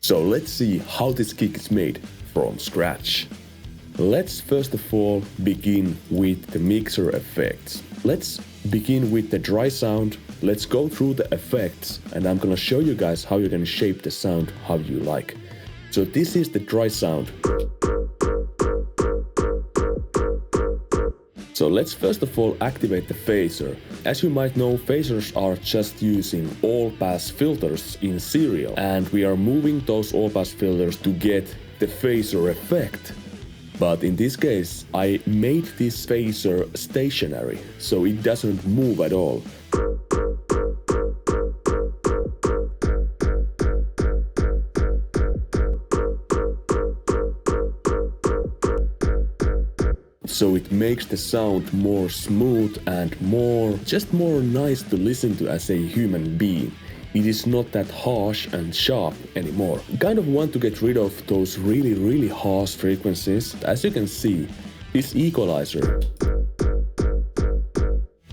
So let's see how this kick is made from scratch. Let's first of all begin with the mixer effects. Let's begin with the dry sound. Let's go through the effects and I'm gonna show you guys how you can shape the sound how you like. So this is the dry sound. So let's first of all activate the phaser. As you might know, phasers are just using all-pass filters in serial, and we are moving those all-pass filters to get the phaser effect. But in this case, I made this phaser stationary, so it doesn't move at all. So it makes the sound more smooth and just more nice to listen to as a human being. It is not that harsh and sharp anymore. Kind of want to get rid of those really harsh frequencies. As you can see, this equalizer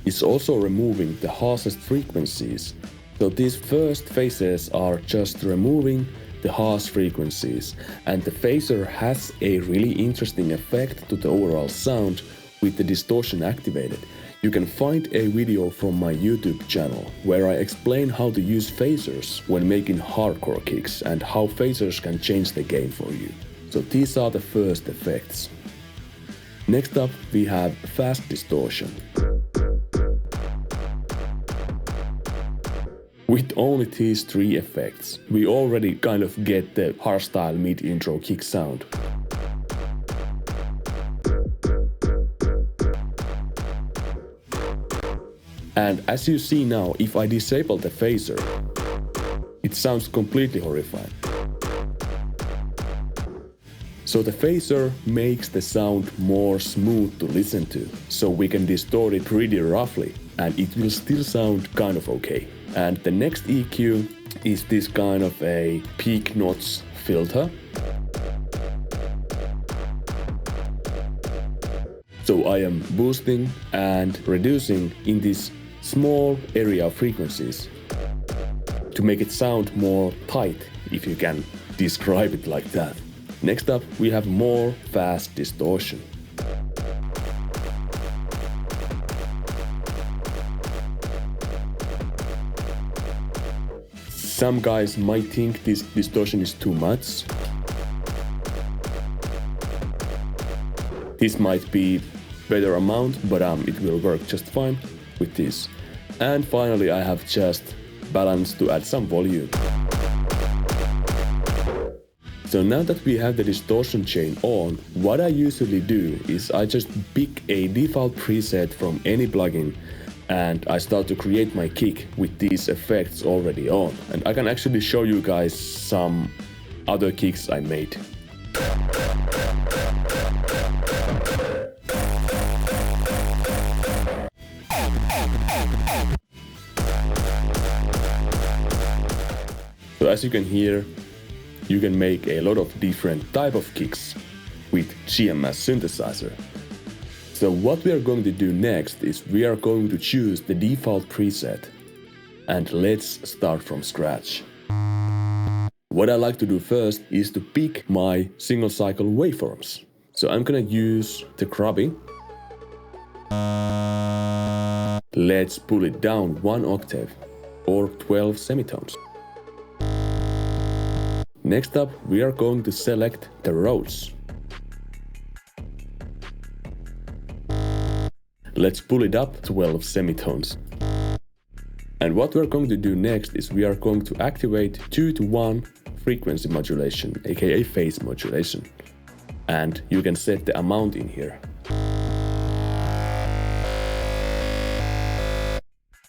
is also removing the harshest frequencies. So these first phases are just removing the harsh frequencies, and the phaser has a really interesting effect to the overall sound with the distortion activated. You can find a video from my YouTube channel where I explain how to use phasers when making hardcore kicks and how phasers can change the game for you. So these are the first effects. Next up we have fast distortion. With only these three effects, we already kind of get the hardstyle mid-intro kick sound. And as you see now, if I disable the phaser, it sounds completely horrifying. So the phaser makes the sound more smooth to listen to, so we can distort it pretty roughly, and it will still sound kind of okay. And the next EQ is this kind of a peak notch filter. So I am boosting and reducing in this small area of frequencies to make it sound more tight, if you can describe it like that. Next up, we have more fast distortion. Some guys might think this distortion is too much. This might be better amount, but it will work just fine with this. And finally I have just balance to add some volume. So now that we have the distortion chain on, what I usually do is I just pick a default preset from any plugin and I start to create my kick with these effects already on. And I can actually show you guys some other kicks I made. So as you can hear, you can make a lot of different type of kicks with GMS Synthesizer. So what we are going to do next is we are going to choose the default preset, and let's start from scratch. What I like to do first is to pick my single cycle waveforms. So I'm gonna use the grubby. Let's pull it down 1 octave or 12 semitones. Next up, we are going to select the Rhodes. Let's pull it up 12 semitones. And what we're going to do next is we are going to activate 2:1 frequency modulation, aka phase modulation. And you can set the amount in here.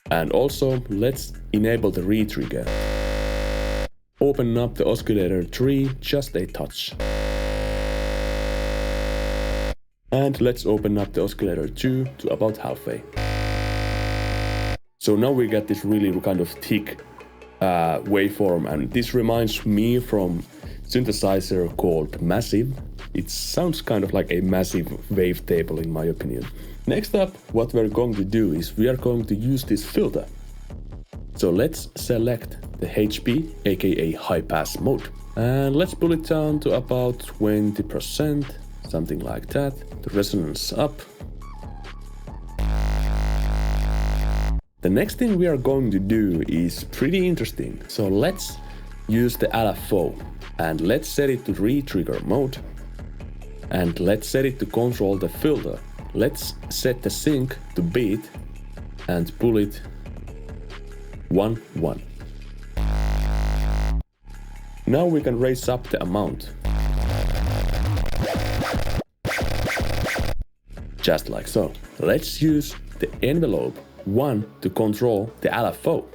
And also, let's enable the retrigger. Open up the oscillator 3 just a touch. And let's open up the oscillator 2 to about halfway. So now we get this really kind of thick waveform, and this reminds me from synthesizer called Massive. It sounds kind of like a massive wavetable in my opinion. Next up, what we're going to do is we are going to use this filter. So let's select the HP, aka high pass mode. And let's pull it down to about 20%, something like that. The resonance up. The next thing we are going to do is pretty interesting. So let's use the LFO and let's set it to re-trigger mode. And let's set it to control the filter. Let's set the sync to beat and pull it 1-1. Now we can raise up the amount. Just like so. Let's use the envelope 1 to control the LFO.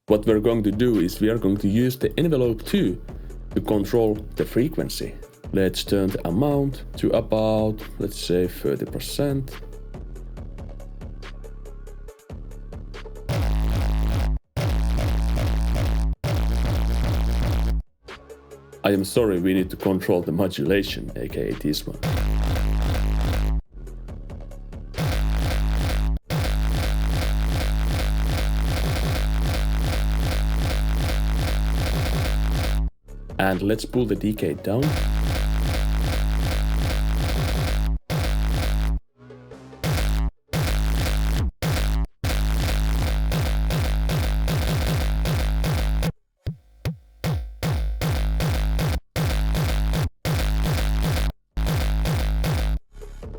What we're going to do is we are going to use the envelope 2 to control the frequency. Let's turn the amount to about, let's say 30%. I am sorry, we need to control the modulation, aka this one. And let's pull the decay down.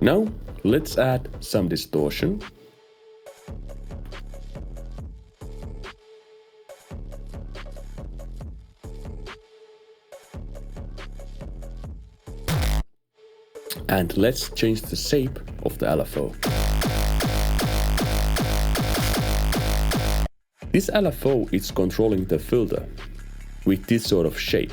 Now, let's add some distortion. And let's change the shape of the LFO. This LFO is controlling the filter with this sort of shape.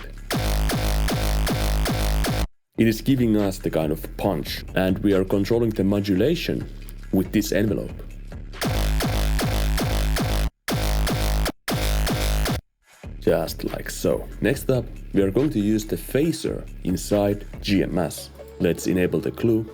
It is giving us the kind of punch, and we are controlling the modulation with this envelope. Just like so. Next up, we are going to use the phaser inside GMS. Let's enable the clue.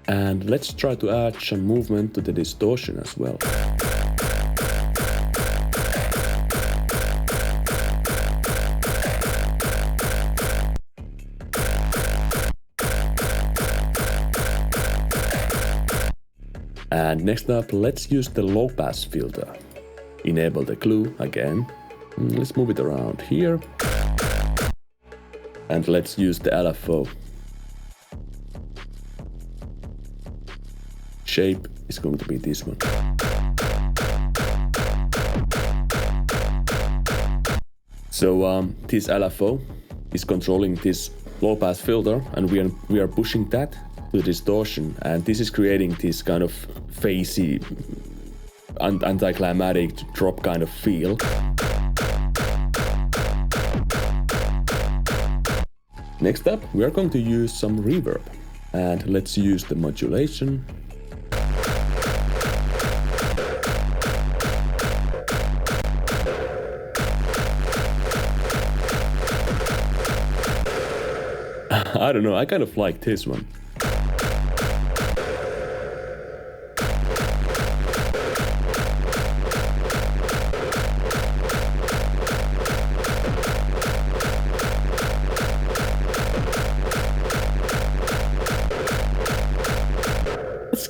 And let's try to add some movement to the distortion as well. And next up, let's use the low pass filter. Enable the clue again. Let's move it around here. And let's use the LFO. Shape is going to be this one. So this LFO is controlling this low pass filter, and we are pushing that to the distortion, and this is creating this kind of phasey, anticlimactic drop kind of feel. Next up, we are going to use some reverb, and let's use the modulation. I don't know, I kind of like this one.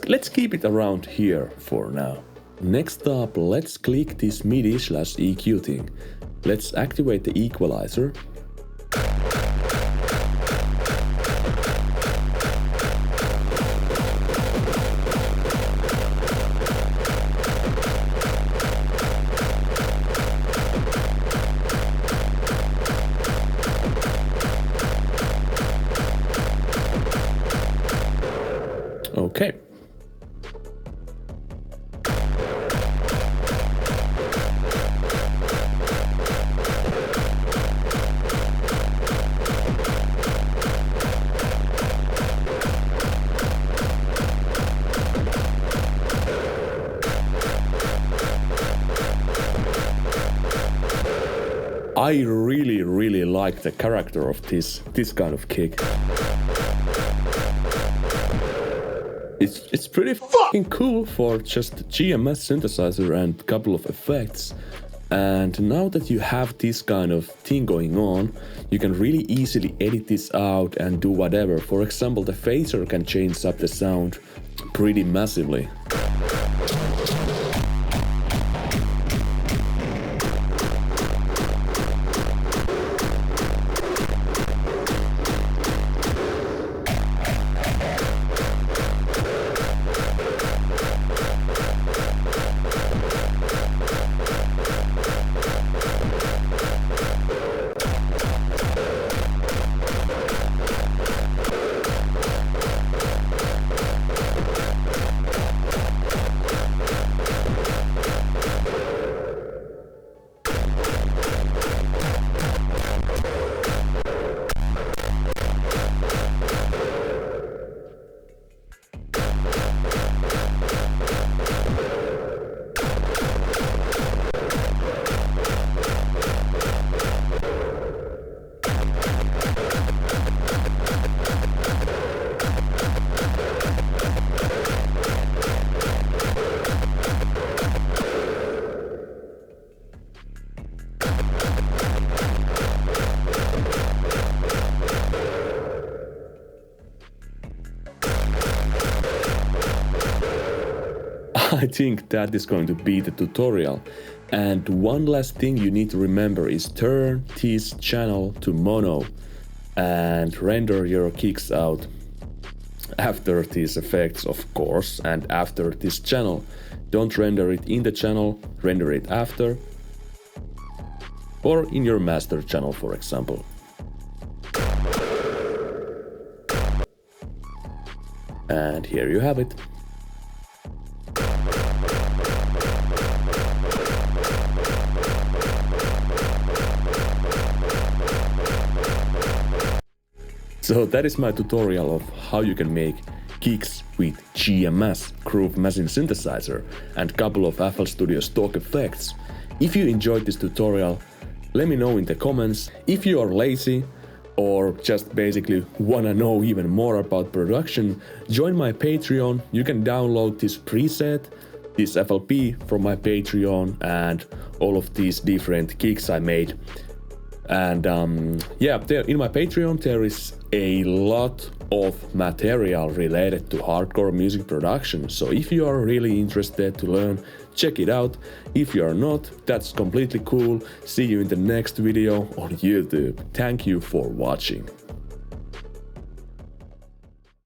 Let's keep it around here for now. Next up, let's click this MIDI/EQ thing. Let's activate the equalizer. Okay. I really like the character of this kind of kick. It's pretty fucking cool for just GMS synthesizer and a couple of effects. And now that you have this kind of thing going on, you can really easily edit this out and do whatever. For example, the phaser can change up the sound pretty massively. I think that is going to be the tutorial. And one last thing you need to remember is turn this channel to mono and render your kicks out after these effects, of course, and after this channel. Don't render it in the channel, render it after, or in your master channel, for example. And here you have it. So that is my tutorial of how you can make kicks with GMS, Groove Machine Synthesizer, and couple of FL Studio stock effects. If you enjoyed this tutorial, let me know in the comments. If you are lazy or just basically wanna know even more about production, join my Patreon. You can download this preset, this FLP from my Patreon, and all of these different kicks I made. And yeah, there in my Patreon there is a lot of material related to hardcore music production. So if you are really interested to learn, check it out. If you are not, that's completely cool. See you in the next video on YouTube. Thank you for watching.